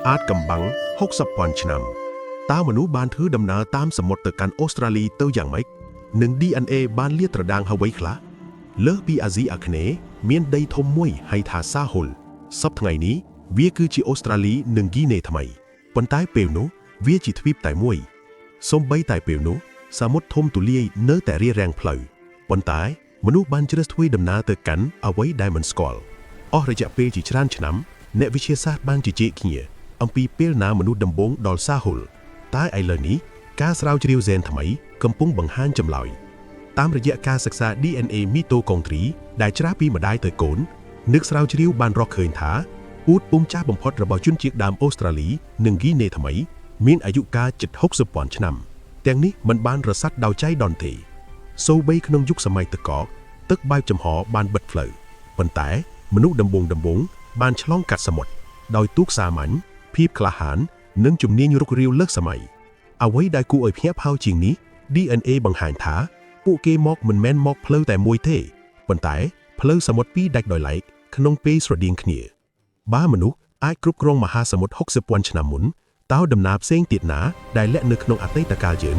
អាចកំបាំង60,000ឆ្នាំតើមនុស្សបានធ្វើដំណើរតាមសមុទ្រទៅកាន់អូស្ត្រាលីទៅយ៉ាងម៉េចនិង DNA បានលាតត្រដាងអ្វីខ្លះលើសពីអាស៊ីអាគ្នេយ៍មានដីធំមួយហៅថាសាហុលសប្តាហ៍ថ្ងៃនេះវាគឺជាអូស្ត្រាលីនិងហ្គីណេថ្មីប៉ុន្តែពេលនោះវាជាទ្វីបតែមួយសូម្បីតែពេលនោះសមុទ្រធំទូលាយនៅតែរារាំងផ្លូវប៉ុន្តែមនុស្សបានជ្រើសធ្វើដំណើរទៅកាន់អ្វីដែលមិនស្គាល់អស់រយៈពេលជាច្រើនឆ្នាំអ្នកវិទ្យាសាស្ត្របានជជែកគ្នាអំពីពេលណាមនុស្សដំបូងដល់សាហុលតែឥឡូវនេះការស្រាវជ្រាវហ្សែនថ្មីកំពុងបង្ហាញចម្លើយតាមរយៈការសិក្សា DNA មីតូកុងទ្រីដែលច្រាសពីម្ដាយទៅកូននឹកស្រាវជ្រាវបានរកឃើញថាពូជពុំចាស់បំផុតរបស់ជនជាតិដើមអូស្ត្រាលីនិងហ្គីណេថ្មីមានអាយុកាលជិត60,000ឆ្នាំទាំងនេះមិនបានរសាត់ដោយចៃដន្យទេសូម្បីក្នុងយុគសម័យទឹកកកទឹកបែបចំហបានបិទផ្លូវប៉ុន្តែមនុស្សដំបូងបានឆ្លងកាត់សមុទ្រដោយទូកសាមញ្ញភាពក្លាហាននិងជំនាញរុករាវលើសសម័យអ្វីដែលគួរឲ្យភ្ញាក់ផ្អើលជាងនេះ DNA បង្ហាញថាពួកគេមកមិនមែនមកផ្លូវតែមួយទេប៉ុន្តែផ្លូវសមុទ្រពីរដាច់ដោយឡែកក្នុងពេលស្រដៀងគ្នាបើមនុស្សអាចគ្រប់គ្រងមហាសមុទ្រ60,000ឆ្នាំមុនតើដំណើរផ្សេងទៀតណាដែលលាក់នៅក្នុងអតីតកាលយើង